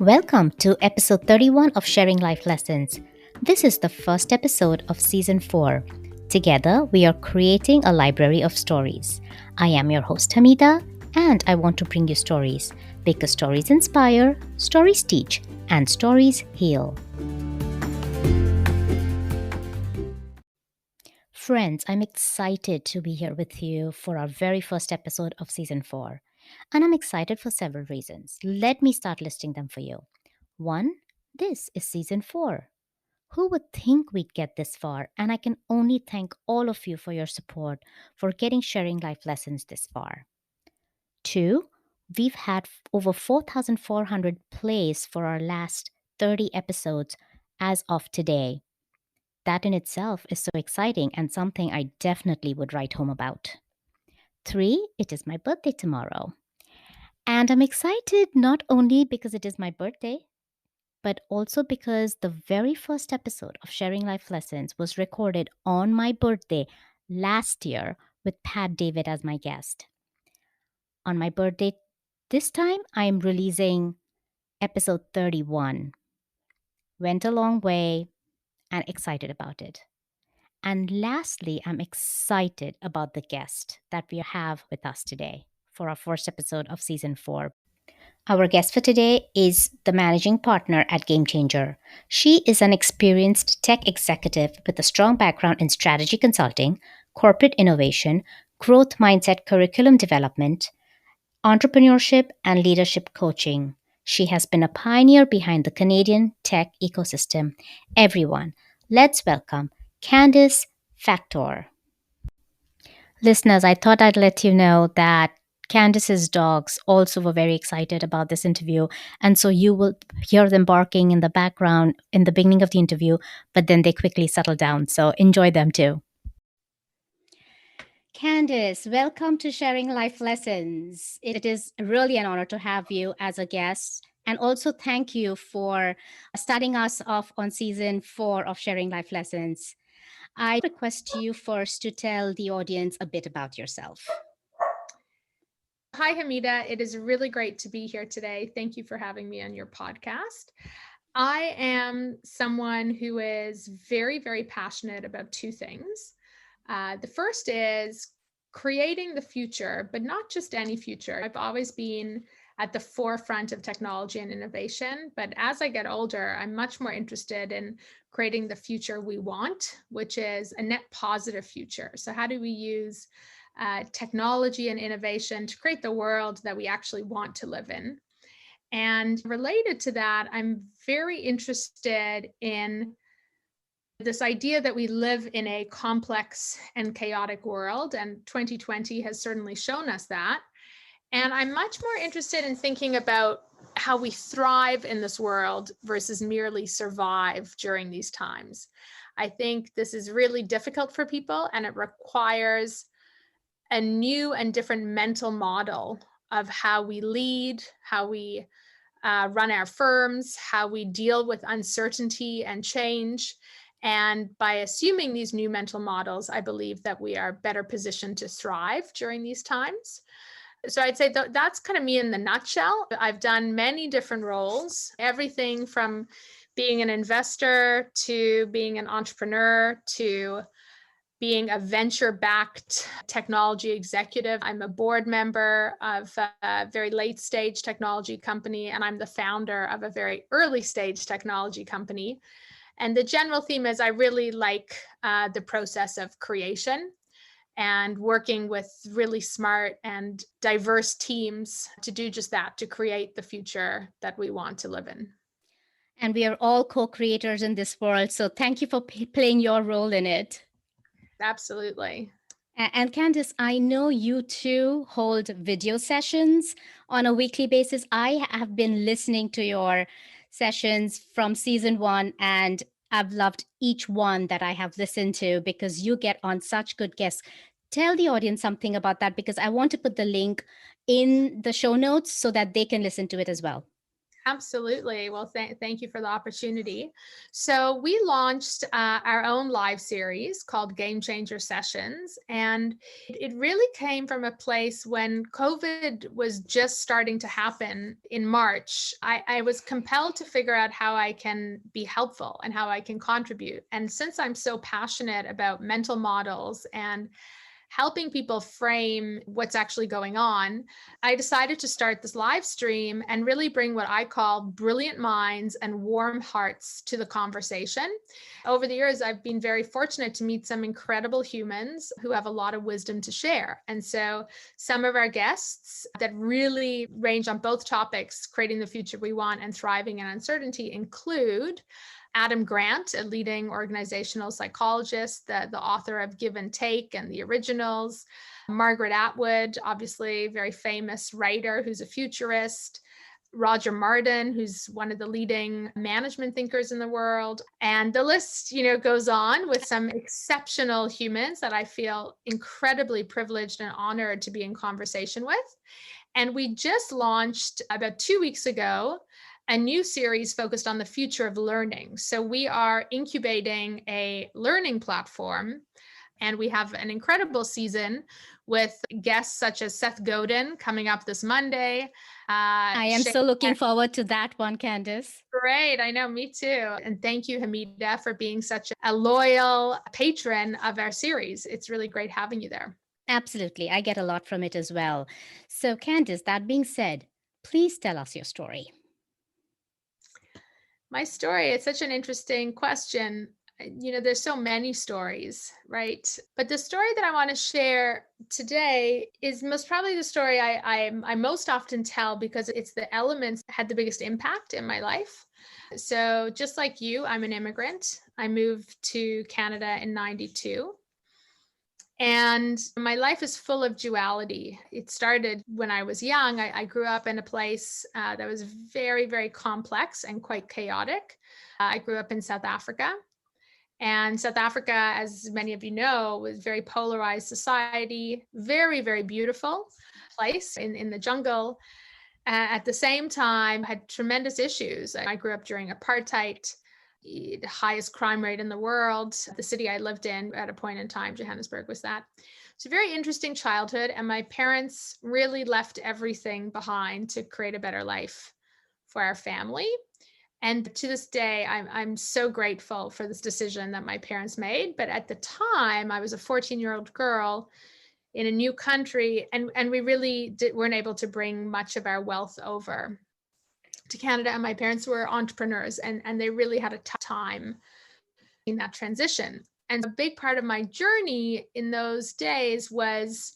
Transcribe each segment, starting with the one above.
Welcome to episode 31 of Sharing Life Lessons. This is the first episode of season 4. Together, we are creating a library of stories. I am your host, Hamidah, and I want to bring you stories because stories inspire, stories teach, and stories heal. Friends, I'm excited to be here with you for our very first episode of season 4. And I'm excited for several reasons. Let me start listing them for you. 1. This is season 4. Who would think we'd get this far? And I can only thank all of you for your support for getting Sharing Life Lessons this far. 2. We've had over 4,400 plays for our last 30 episodes as of today. That in itself is so exciting and something I definitely would write home about. 3. It is my birthday tomorrow. And I'm excited not only because it is my birthday, but also because the very first episode of Sharing Life Lessons was recorded on my birthday last year with Pat David as my guest. On my birthday this time, I am releasing episode 31. Went a long way and excited about it. And lastly, I'm excited about the guest that we have with us today for our first episode of season 4. Our guest for today is the managing partner at Gamechanger. She is an experienced tech executive with a strong background in strategy consulting, corporate innovation, growth mindset curriculum development, entrepreneurship, and leadership coaching. She has been a pioneer behind the Canadian tech ecosystem. Everyone, let's welcome Candice Faktor. Listeners, I thought I'd let you know that Candice's dogs also were very excited about this interview. And so you will hear them barking in the background in the beginning of the interview, but then they quickly settle down. So enjoy them too. Candice, welcome to Sharing Life Lessons. It is really an honor to have you as a guest. And also thank you for starting us off on season 4 of Sharing Life Lessons. I request you first to tell the audience a bit about yourself. Hi, Hamidah. It is really great to be here today. Thank you for having me on your podcast. I am someone who is very, very passionate about two things. The first is creating the future, but not just any future. I've always been at the forefront of technology and innovation, but as I get older, I'm much more interested in creating the future we want, which is a net positive future. So how do we use technology and innovation to create the world that we actually want to live in? And related to that, I'm very interested in this idea that we live in a complex and chaotic world, and 2020 has certainly shown us that. And I'm much more interested in thinking about how we thrive in this world versus merely survive during these times. I think this is really difficult for people, and it requires a new and different mental model of how we lead, how we run our firms, how we deal with uncertainty and change. And by assuming these new mental models, I believe that we are better positioned to thrive during these times. So I'd say that's kind of me in the nutshell. I've done many different roles, everything from being an investor to being an entrepreneur to being a venture-backed technology executive. I'm a board member of a very late-stage technology company, and I'm the founder of a very early-stage technology company. And the general theme is I really like the process of creation and working with really smart and diverse teams to do just that, to create the future that we want to live in. And we are all co-creators in this world. So thank you for playing your role in it. Absolutely. And Candice, I know you too hold video sessions on a weekly basis. I have been listening to your sessions from season 1, and I've loved each one that I have listened to because you get on such good guests. Tell the audience something about that, because I want to put the link in the show notes so that they can listen to it as well. Absolutely. Well, thank you for the opportunity. So we launched our own live series called Gamechanger Sessions. And it really came from a place when COVID was just starting to happen in March. I was compelled to figure out how I can be helpful and how I can contribute. And since I'm so passionate about mental models and helping people frame what's actually going on, I decided to start this live stream and really bring what I call brilliant minds and warm hearts to the conversation. Over the years, I've been very fortunate to meet some incredible humans who have a lot of wisdom to share. And so some of our guests that really range on both topics, creating the future we want and thriving in uncertainty, include Adam Grant, a leading organizational psychologist, the author of Give and Take and the Originals. Margaret Atwood, obviously very famous writer who's a futurist. Roger Martin, who's one of the leading management thinkers in the world. And the list, goes on with some exceptional humans that I feel incredibly privileged and honored to be in conversation with. And we just launched about 2 weeks ago a new series focused on the future of learning. So we are incubating a learning platform, and we have an incredible season with guests such as Seth Godin coming up this Monday. I am so looking forward to that one, Candice. Great. I know, me too. And thank you, Hamidah, for being such a loyal patron of our series. It's really great having you there. Absolutely. I get a lot from it as well. So, Candice, that being said, please tell us your story. My story, it's such an interesting question. There's so many stories, right? But the story that I want to share today is most probably the story I most often tell because it's the elements that had the biggest impact in my life. So just like you, I'm an immigrant. I moved to Canada in 92. And my life is full of duality. It started when I was young. I grew up in a place that was very, very complex and quite chaotic. I grew up in South Africa. And South Africa, as many of you know, was a very polarized society, very, very beautiful place in the jungle. At the same time, had tremendous issues. I grew up during apartheid, the highest crime rate in the world. The city I lived in at a point in time, Johannesburg, was that. It's a very interesting childhood. And my parents really left everything behind to create a better life for our family. And to this day, I'm so grateful for this decision that my parents made. But at the time, I was a 14-year-old girl in a new country, and we really weren't able to bring much of our wealth over to Canada. And my parents were entrepreneurs, and they really had a tough time in that transition. And a big part of my journey in those days was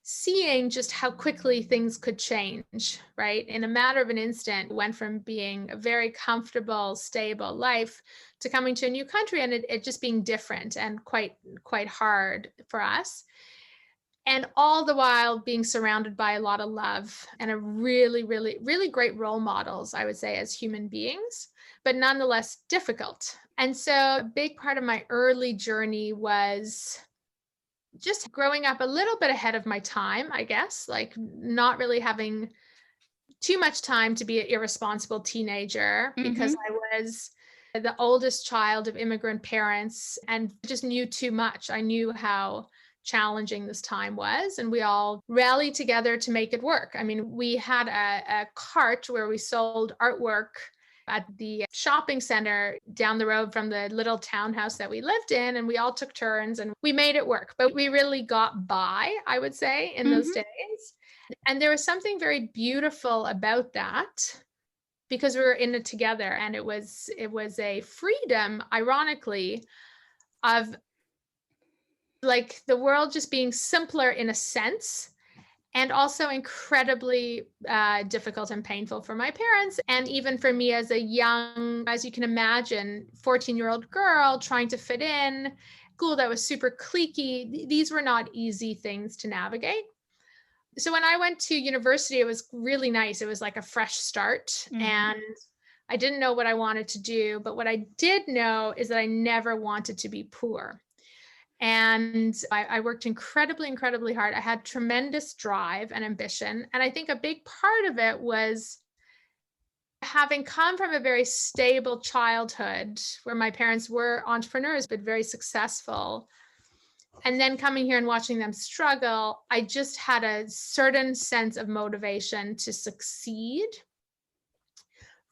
seeing just how quickly things could change, right? In a matter of an instant, went from being a very comfortable, stable life to coming to a new country and it just being different and quite hard for us. And all the while being surrounded by a lot of love and a really, really, really great role models, I would say, as human beings, but nonetheless difficult. And so a big part of my early journey was just growing up a little bit ahead of my time, I guess, like not really having too much time to be an irresponsible teenager because I was the oldest child of immigrant parents and just knew too much. I knew how challenging this time was, and we all rallied together to make it work. I mean, we had a cart where we sold artwork at the shopping center down the road from the little townhouse that we lived in, and we all took turns and we made it work. But we really got by, I would say, in those days. And there was something very beautiful about that because we were in it together, and it was a freedom, ironically, of like the world just being simpler in a sense, and also incredibly difficult and painful for my parents. And even for me as a young, as you can imagine, 14-year-old girl trying to fit in, school that was super cliquey. These were not easy things to navigate. So when I went to university, it was really nice. It was like a fresh start. And I didn't know what I wanted to do. But what I did know is that I never wanted to be poor. And I worked incredibly, incredibly hard. I had tremendous drive and ambition. And I think a big part of it was Having come from a very stable childhood where my parents were entrepreneurs, but very successful, and then coming here and watching them struggle, I just had a certain sense of motivation to succeed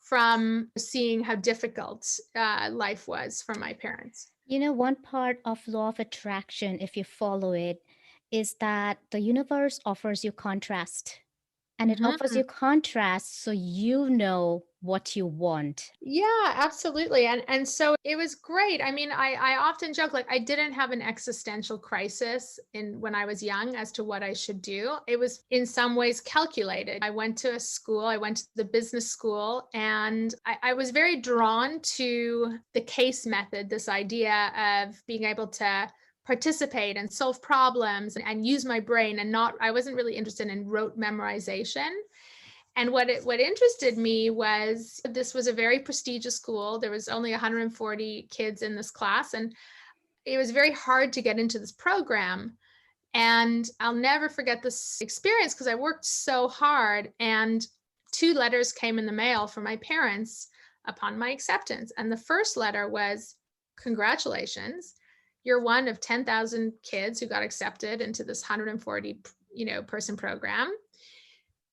from seeing how difficult life was for my parents. One part of law of attraction, if you follow it, is that the universe offers you contrast. And it offers Mhm. you contrast so you know what you want. Yeah, absolutely. And so it was great. I mean, I often joke like I didn't have an existential crisis in when I was young as to what I should do. It was in some ways calculated. I went to a school, I went to the business school, and I was very drawn to the case method, this idea of being able to participate and solve problems and use my brain and not, I wasn't really interested in rote memorization. And what interested me was this was a very prestigious school. There was only 140 kids in this class, and it was very hard to get into this program. And I'll never forget this experience because I worked so hard. And 2 letters came in the mail from my parents upon my acceptance. And the first letter was, "Congratulations, you're one of 10,000 kids who got accepted into this 140 person program."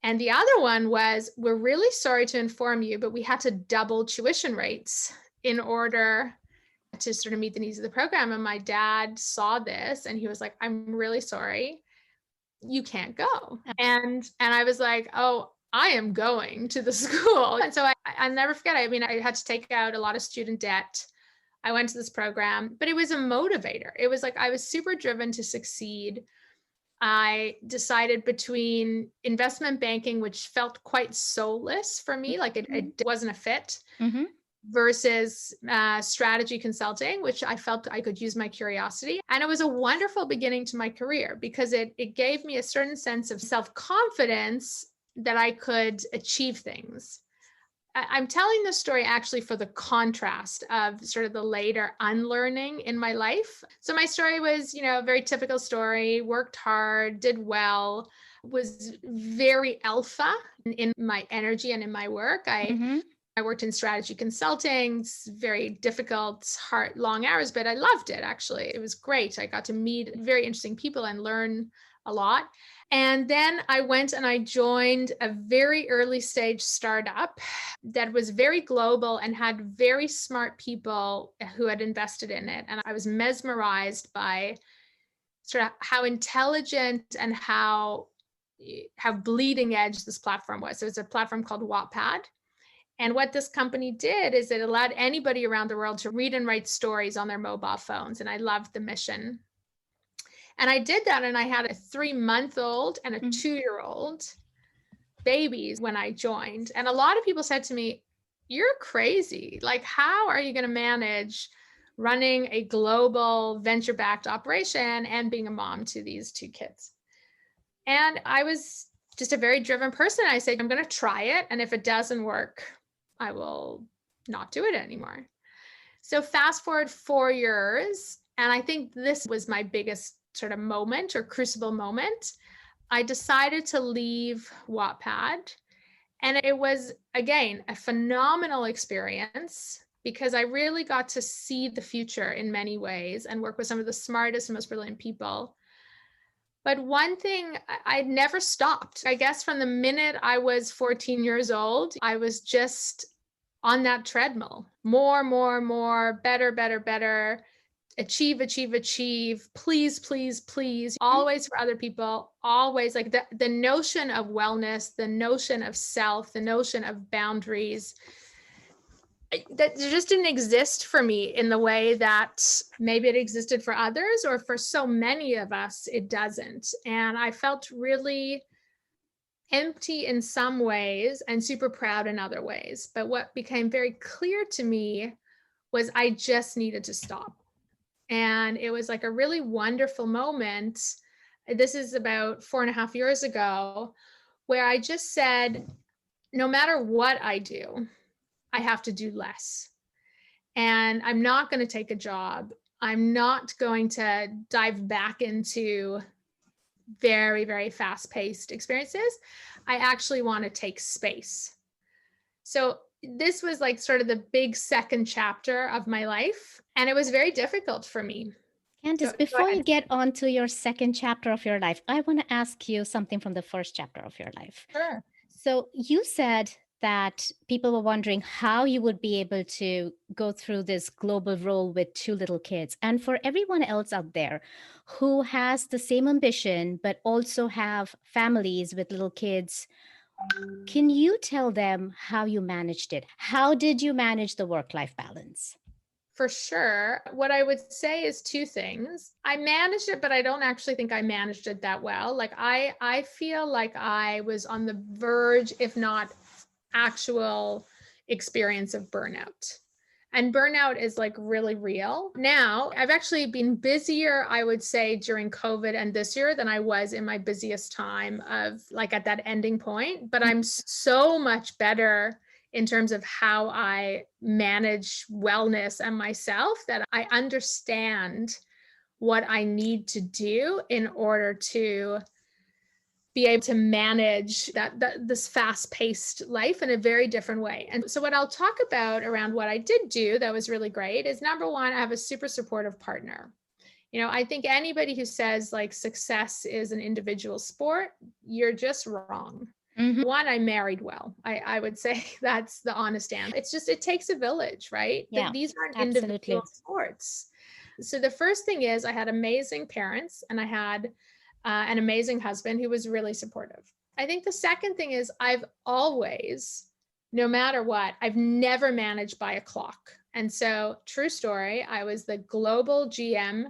And the other one was, "We're really sorry to inform you, but we had to double tuition rates in order to sort of meet the needs of the program." And my dad saw this and he was like, "I'm really sorry. You can't go." And I was like, "Oh, I am going to the school." And so I'll never forget. I mean, I had to take out a lot of student debt. I went to this program, but it was a motivator. It was like I was super driven to succeed. I decided between investment banking, which felt quite soulless for me, like it wasn't a fit, Mm-hmm. versus strategy consulting, which I felt I could use my curiosity. And it was a wonderful beginning to my career because it gave me a certain sense of self-confidence that I could achieve things. I'm telling this story actually for the contrast of sort of the later unlearning in my life. So my story was, a very typical story, worked hard, did well, was very alpha in my energy and in my work. Mm-hmm. I worked in strategy consulting, very difficult, hard, long hours, but I loved it actually. It was great. I got to meet very interesting people and learn a lot. And then I went and I joined a very early stage startup that was very global and had very smart people who had invested in it. And I was mesmerized by sort of how intelligent and how bleeding edge this platform was. So it's a platform called Wattpad. And what this company did is it allowed anybody around the world to read and write stories on their mobile phones. And I loved the mission. And I did that. And I had a 3-month-old and a 2-year-old babies when I joined. And a lot of people said to me, "You're crazy. Like, how are you going to manage running a global venture-backed operation and being a mom to these 2 kids?" And I was just a very driven person. I said, "I'm going to try it. And if it doesn't work, I will not do it anymore." So fast forward 4 years, and I think this was my biggest sort of moment or crucible moment. I decided to leave Wattpad, and it was, again, a phenomenal experience because I really got to see the future in many ways and work with some of the smartest and most brilliant people. But one thing, I never stopped. I guess from the minute I was 14 years old, I was just on that treadmill. More, more, more, better, better, better. Achieve, achieve, achieve. Please, please, please. Always for other people. Always like the notion of wellness, the notion of self, the notion of boundaries, that just didn't exist for me in the way that maybe it existed for others, or for so many of us, it doesn't. And I felt really empty in some ways and super proud in other ways. But what became very clear to me was I just needed to stop. And it was like a really wonderful moment. This is about 4.5 years ago, where I just said, no matter what I do, I have to do less. And I'm not going to take a job. I'm not going to dive back into very, very fast-paced experiences. I actually want to take space. So this was like sort of the big second chapter of my life. And it was very difficult for me. Go Candice, before ahead. you get on to your second chapter of your life, I want to ask you something from the first chapter of your life. Sure. So you said that people were wondering how you would be able to go through this global role with two little kids. And for everyone else out there who has the same ambition, but also have families with little kids, can you tell them how you managed it? How did you manage the work-life balance? For sure. What I would say is two things. I managed it, but I don't actually think I managed it that well. Like I feel like I was on the verge, if not actual experience of burnout. And burnout is like really real. Now, I've actually been busier, I would say, during COVID and this year than I was in my busiest time of like at that ending point. But I'm so much better in terms of how I manage wellness and myself that I understand what I need to do in order to be able to manage this fast-paced life in a very different way. And so what I'll talk about around what I did do that was really great is, number one, I have a super supportive partner. I think anybody who says like success is an individual sport, you're just wrong. Mm-hmm. One, I married well. I would say that's the honest answer. It's just, it takes a village, right? Yeah, These aren't absolutely. individual sports. So the first thing is I had amazing parents and I had an amazing husband who was really supportive. I think the second thing is I've always, no matter what, I've never managed by a clock. And so, true story, I was the global GM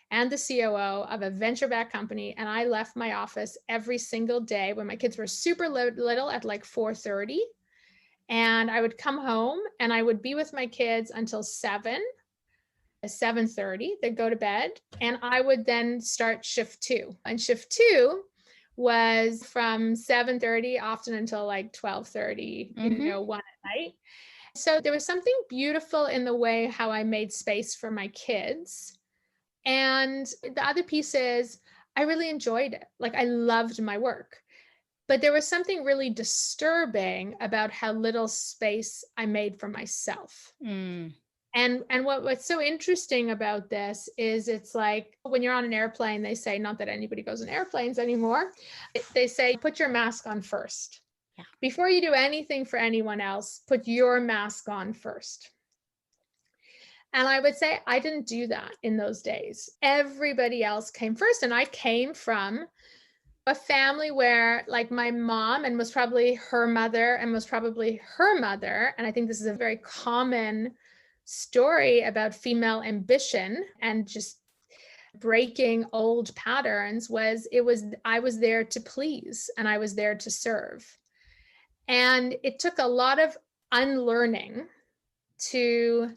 and the COO of a venture-backed company. And I left my office every single day when my kids were super little at like 4:30. And I would come home and I would be with my kids until 7:30, they'd go to bed, and I would then start shift 2. And shift 2 was from 7:30 often until like 12:30, 1 at night. So there was something beautiful in the way how I made space for my kids. And the other piece is I really enjoyed it. Like I loved my work. But there was something really disturbing about how little space I made for myself. And what's so interesting about this is it's like when you're on an airplane, they say, not that anybody goes on airplanes anymore, they say, put your mask on first. Yeah. Before you do anything for anyone else, put your mask on first. And I would say I didn't do that in those days. Everybody else came first. And I came from a family where like my mom and was probably her mother and was probably her mother. And I think this is a very common story about female ambition and just breaking old patterns I was there to please and I was there to serve. And it took a lot of unlearning to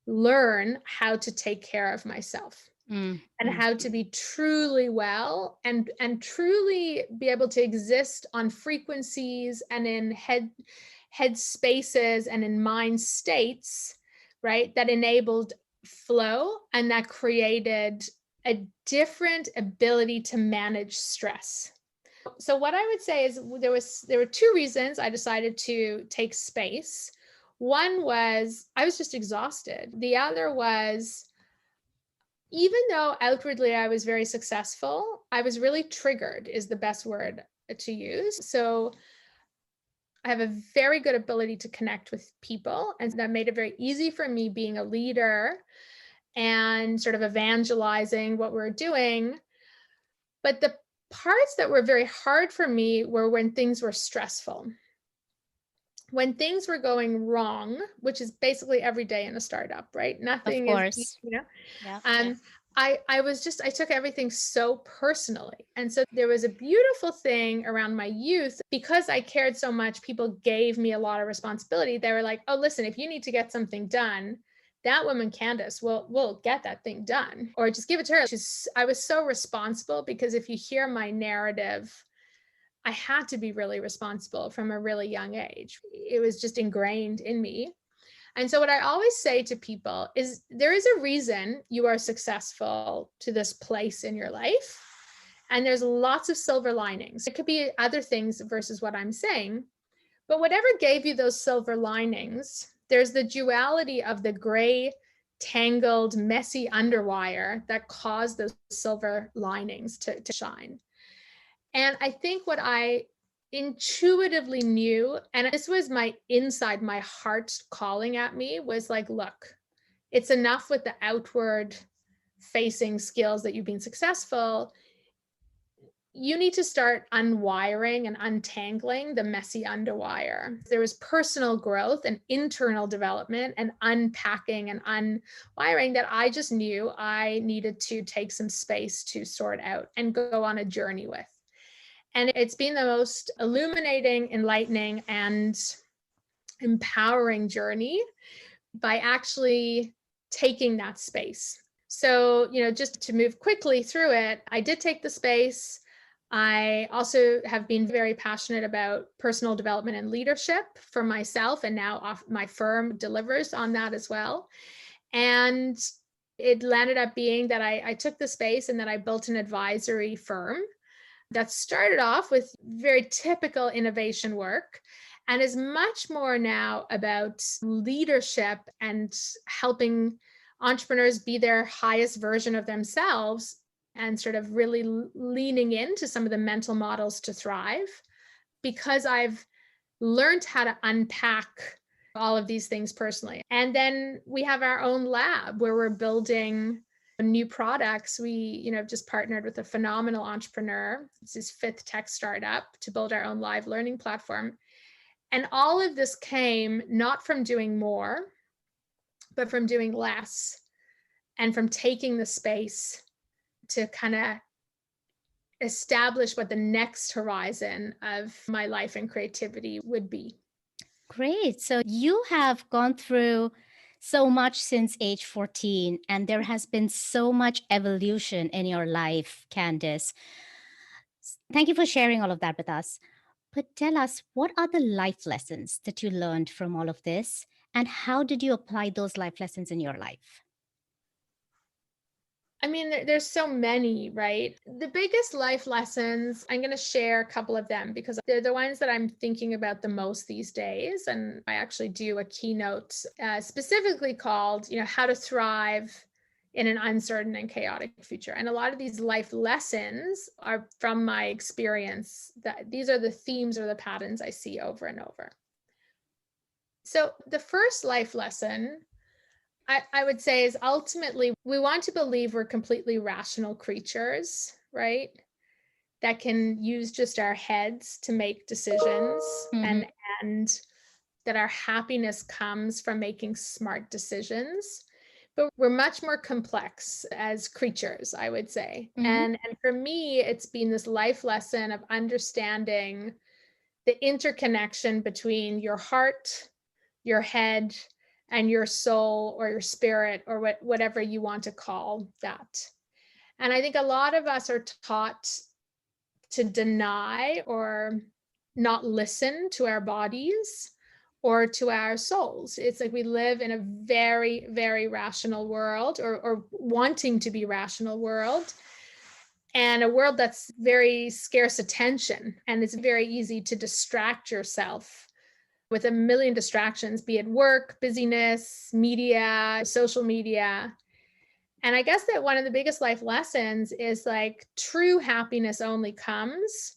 learn how to take care of myself and how to be truly well and truly be able to exist on frequencies and in head spaces and in mind states, right, that enabled flow and that created a different ability to manage stress. So what I would say is there were two reasons I decided to take space. One was I was just exhausted. The other was, even though outwardly I was very successful, I was really triggered is the best word to use. So I have a very good ability to connect with people, and that made it very easy for me being a leader and sort of evangelizing what we're doing. But the parts that were very hard for me were when things were stressful. When things were going wrong, which is basically every day in a startup, right? Nothing Of course. is, Yeah. I took everything so personally. And so there was a beautiful thing around my youth because I cared so much. People gave me a lot of responsibility. They were like, oh, listen, if you need to get something done, that woman, Candice, will get that thing done, or just give it to her. I was so responsible because if you hear my narrative, I had to be really responsible from a really young age. It was just ingrained in me. And so what I always say to people is there is a reason you are successful to this place in your life. And there's lots of silver linings. It could be other things versus what I'm saying. But whatever gave you those silver linings, there's the duality of the gray, tangled, messy underwire that caused those silver linings to shine. And I think what I intuitively knew, and this was my inside, my heart calling at me, was like, look, it's enough with the outward facing skills that you've been successful. You need to start unwiring and untangling the messy underwire. There was personal growth and internal development and unpacking and unwiring that I just knew I needed to take some space to sort out and go on a journey with. And it's been the most illuminating, enlightening, and empowering journey by actually taking that space. So, just to move quickly through it, I did take the space. I also have been very passionate about personal development and leadership for myself, and now my firm delivers on that as well. And it landed up being that I took the space and that I built an advisory firm that started off with very typical innovation work and is much more now about leadership and helping entrepreneurs be their highest version of themselves and sort of really leaning into some of the mental models to thrive, because I've learned how to unpack all of these things personally. And then we have our own lab where we're building new products. We, just partnered with a phenomenal entrepreneur. It's his 5th tech startup to build our own live learning platform. And all of this came not from doing more, but from doing less and from taking the space to kind of establish what the next horizon of my life and creativity would be. Great. So you have gone through so much since age 14, and there has been so much evolution in your life, Candice. Thank you for sharing all of that with us. But tell us, what are the life lessons that you learned from all of this, and how did you apply those life lessons in your life? I mean, there's so many, right? The biggest life lessons, I'm going to share a couple of them because they're the ones that I'm thinking about the most these days. And I actually do a keynote specifically called, How to Thrive in an Uncertain and Chaotic Future. And a lot of these life lessons are from my experience. That these are the themes or the patterns I see over and over. So the first life lesson I would say is ultimately we want to believe we're completely rational creatures, right? That can use just our heads to make decisions, and that our happiness comes from making smart decisions. But we're much more complex as creatures, I would say. And for me, it's been this life lesson of understanding the interconnection between your heart, your head, and your soul or your spirit or whatever you want to call that. And I think a lot of us are taught to deny or not listen to our bodies or to our souls. It's like we live in a very, very rational world or wanting to be rational world, and a world that's very scarce attention. And it's very easy to distract yourself with a million distractions, be it work, busyness, media, social media. And I guess that one of the biggest life lessons is like true happiness only comes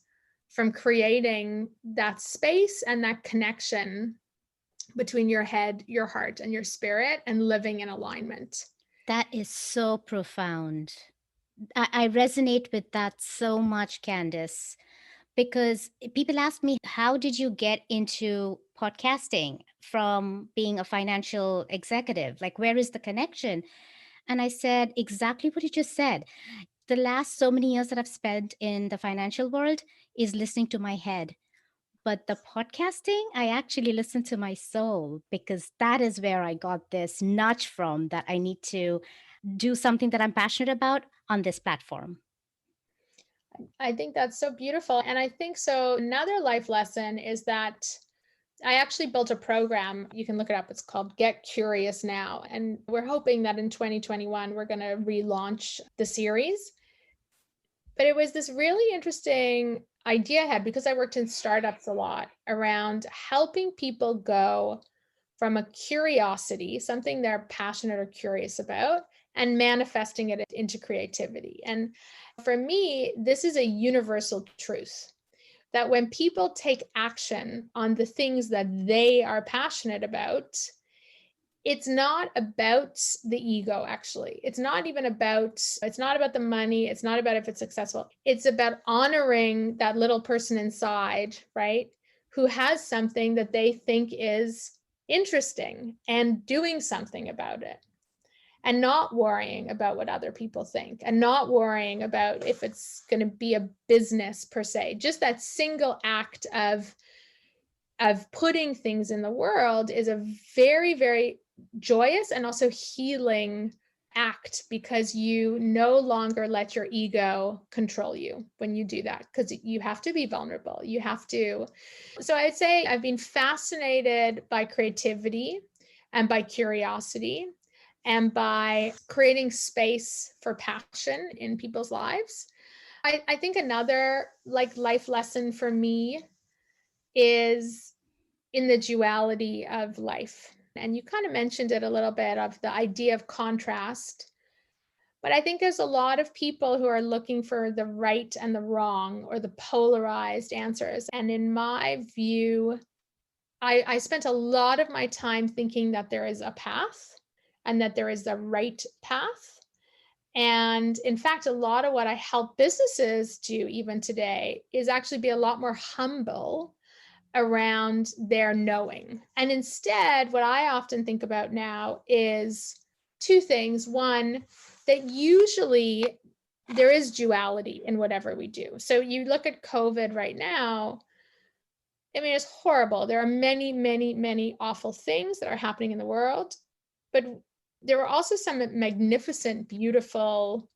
from creating that space and that connection between your head, your heart, and your spirit, and living in alignment. That is so profound. I resonate with that so much, Candice, because people ask me, how did you get into podcasting from being a financial executive? Like, where is the connection? And I said exactly what you just said. The last so many years that I've spent in the financial world is listening to my head. But the podcasting, I actually listen to my soul, because that is where I got this nudge from that I need to do something that I'm passionate about on this platform. I think that's so beautiful. And I think so. Another life lesson is that I actually built a program. You can look it up. It's called Get Curious Now. And we're hoping that in 2021, we're going to relaunch the series. But it was this really interesting idea I had, because I worked in startups a lot, around helping people go from a curiosity, something they're passionate or curious about, and manifesting it into creativity. And for me, this is a universal truth that when people take action on the things that they are passionate about, it's not about the ego, actually. It's not about the money. It's not about if it's successful. It's about honoring that little person inside, right? Who has something that they think is interesting and doing something about it, and not worrying about what other people think, and not worrying about if it's going to be a business per se. Just that single act of putting things in the world is a very, very joyous and also healing act, because you no longer let your ego control you when you do that, because you have to be vulnerable. You have to. So I'd say I've been fascinated by creativity and by curiosity and by creating space for passion in people's lives. I think another life lesson for me is in the duality of life. And you kind of mentioned it a little bit, of the idea of contrast. But I think there's a lot of people who are looking for the right and the wrong, or the polarized answers. And in my view, I spent a lot of my time thinking that there is a path and that there is the right path. And in fact, a lot of what I help businesses do even today is actually be a lot more humble around their knowing. And instead, what I often think about now is two things. One, that usually there is duality in whatever we do. So you look at COVID right now, I mean, it's horrible. There are many, many, many awful things that are happening in the world, but there are also some magnificent, beautiful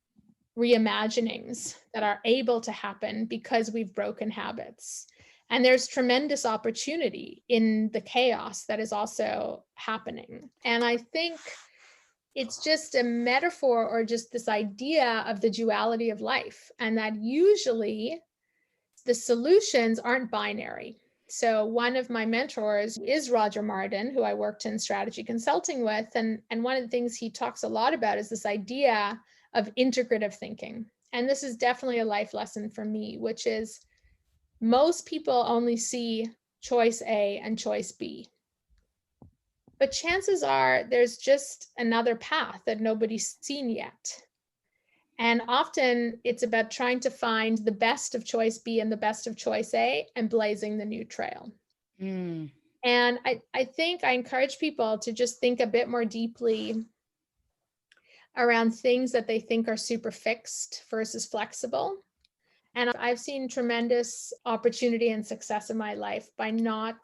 reimaginings that are able to happen because we've broken habits. And there's tremendous opportunity in the chaos that is also happening. And I think it's just a metaphor, or just this idea of the duality of life, and that usually the solutions aren't binary. So one of my mentors is Roger Martin, who I worked in strategy consulting with. And one of the things he talks a lot about is this idea of integrative thinking. And this is definitely a life lesson for me, which is most people only see choice A and choice B. But chances are there's just another path that nobody's seen yet. And often it's about trying to find the best of choice B and the best of choice A and blazing the new trail. And I think I encourage people to just think a bit more deeply around things that they think are super fixed versus flexible. And I've seen tremendous opportunity and success in my life by not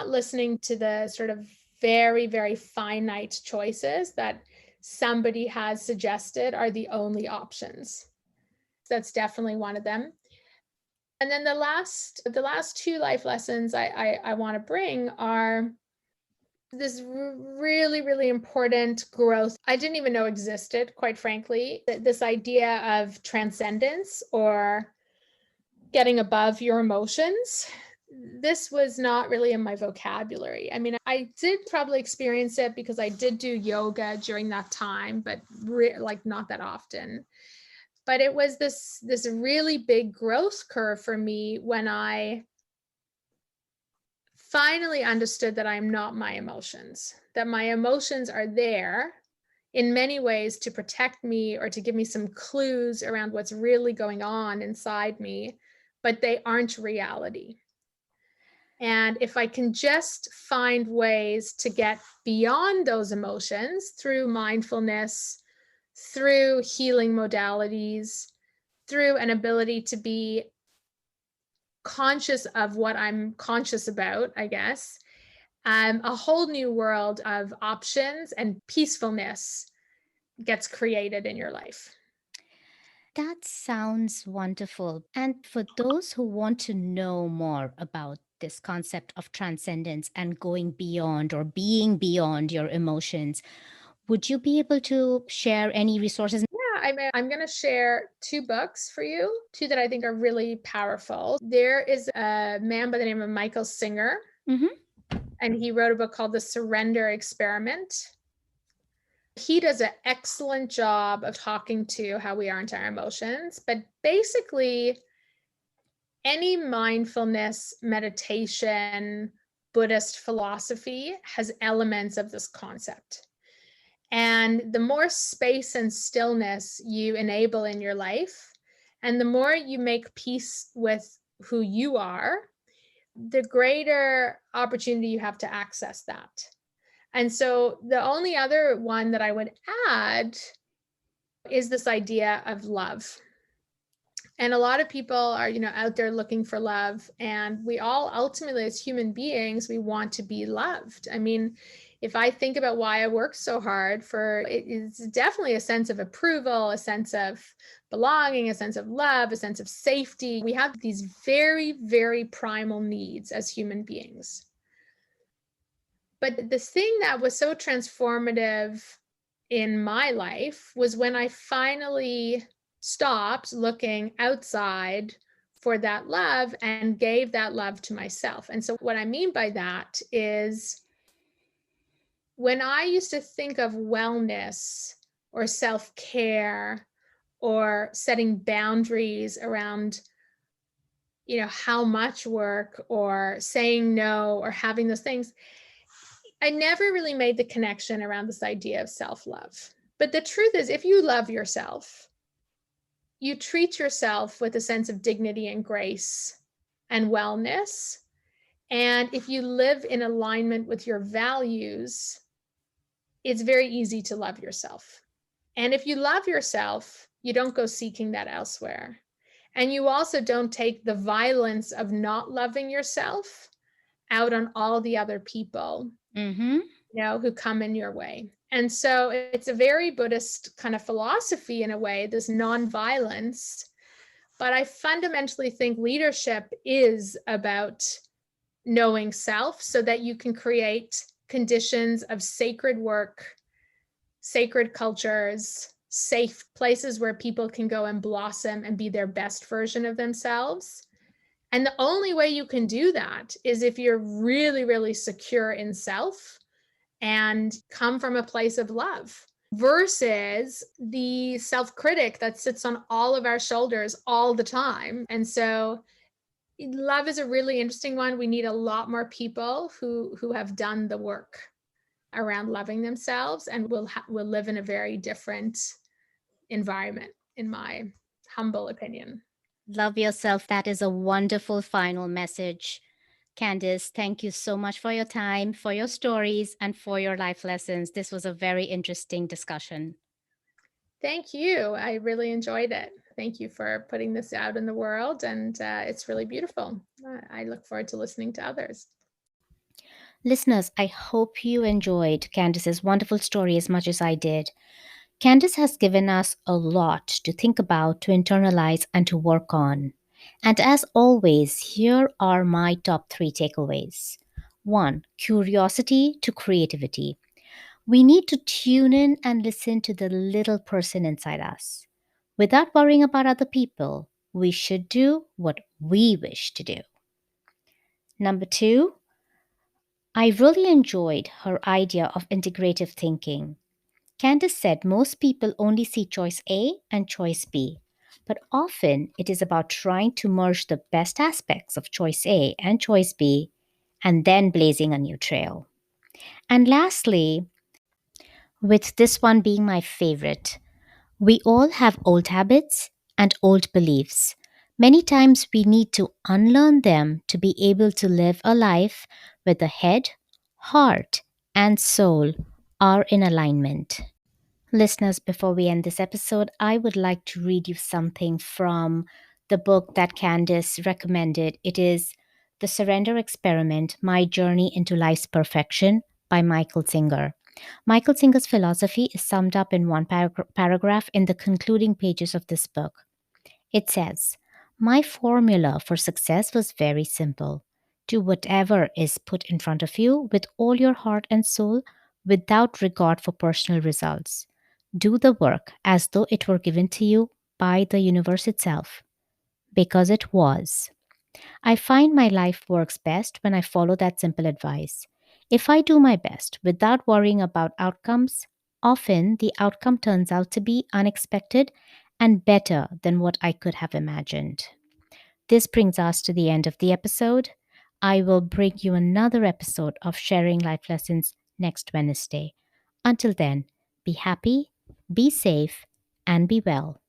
listening to the sort of very, very finite choices that somebody has suggested are the only options. That's definitely one of them. And then the last two life lessons I want to bring are this really, really important growth I didn't even know existed, quite frankly. This idea of transcendence, or getting above your emotions. This was not really in my vocabulary. I mean, I did probably experience it because I did do yoga during that time, but not that often. But it was this really big growth curve for me when I finally understood that I'm not my emotions, that my emotions are there in many ways to protect me, or to give me some clues around what's really going on inside me, but they aren't reality. And if I can just find ways to get beyond those emotions through mindfulness, through healing modalities, through an ability to be conscious of what I'm conscious about, I guess, a whole new world of options and peacefulness gets created in your life. That sounds wonderful. And for those who want to know more about this concept of transcendence and going beyond or being beyond your emotions, would you be able to share any resources? Yeah, I'm going to share two books for you, two that I think are really powerful. There is a man by the name of Michael Singer, and he wrote a book called The Surrender Experiment. He does an excellent job of talking to how we aren't our emotions, but basically any mindfulness, meditation, Buddhist philosophy has elements of this concept. And the more space and stillness you enable in your life, and the more you make peace with who you are, the greater opportunity you have to access that. And so the only other one that I would add is this idea of love. And a lot of people are, out there looking for love. And we all ultimately, as human beings, we want to be loved. I mean, if I think about why I work so hard it's definitely a sense of approval, a sense of belonging, a sense of love, a sense of safety. We have these very, very primal needs as human beings. But the thing that was so transformative in my life was when I finally stopped looking outside for that love and gave that love to myself. And so what I mean by that is when I used to think of wellness or self-care or setting boundaries around, how much work or saying no or having those things, I never really made the connection around this idea of self-love. But the truth is, if you love yourself, you treat yourself with a sense of dignity and grace and wellness. And if you live in alignment with your values, it's very easy to love yourself. And if you love yourself, you don't go seeking that elsewhere. And you also don't take the violence of not loving yourself out on all the other people, who come in your way. And so it's a very Buddhist kind of philosophy in a way, this non-violence. But I fundamentally think leadership is about knowing self so that you can create conditions of sacred work, sacred cultures, safe places where people can go and blossom and be their best version of themselves. And the only way you can do that is if you're really, really secure in self and come from a place of love versus the self-critic that sits on all of our shoulders all the time. And so love is a really interesting one. We need a lot more people who have done the work around loving themselves, and will live in a very different environment, in my humble opinion. Love yourself. That is a wonderful final message. Candice, thank you so much for your time, for your stories, and for your life lessons. This was a very interesting discussion. Thank you. I really enjoyed it. Thank you for putting this out in the world, and it's really beautiful. I look forward to listening to others. Listeners, I hope you enjoyed Candice's wonderful story as much as I did. Candice has given us a lot to think about, to internalize, and to work on. And as always, here are my top 3 takeaways. 1. Curiosity to creativity. We need to tune in and listen to the little person inside us. Without worrying about other people, we should do what we wish to do. Number 2, I really enjoyed her idea of integrative thinking. Candice said most people only see choice A and choice B, but often it is about trying to merge the best aspects of choice A and choice B and then blazing a new trail. And lastly, with this one being my favorite, we all have old habits and old beliefs. Many times we need to unlearn them to be able to live a life where the head, heart, and soul are in alignment. Listeners, before we end this episode, I would like to read you something from the book that Candice recommended. It is The Surrender Experiment, My Journey into Life's Perfection by Michael Singer. Michael Singer's philosophy is summed up in one paragraph in the concluding pages of this book. It says, "My formula for success was very simple. Do whatever is put in front of you with all your heart and soul without regard for personal results. Do the work as though it were given to you by the universe itself, because it was. I find my life works best when I follow that simple advice. If I do my best without worrying about outcomes, often the outcome turns out to be unexpected and better than what I could have imagined. This brings us to the end of the episode. I will bring you another episode of Sharing Life Lessons next Wednesday. Until then, be happy, be safe, and be well.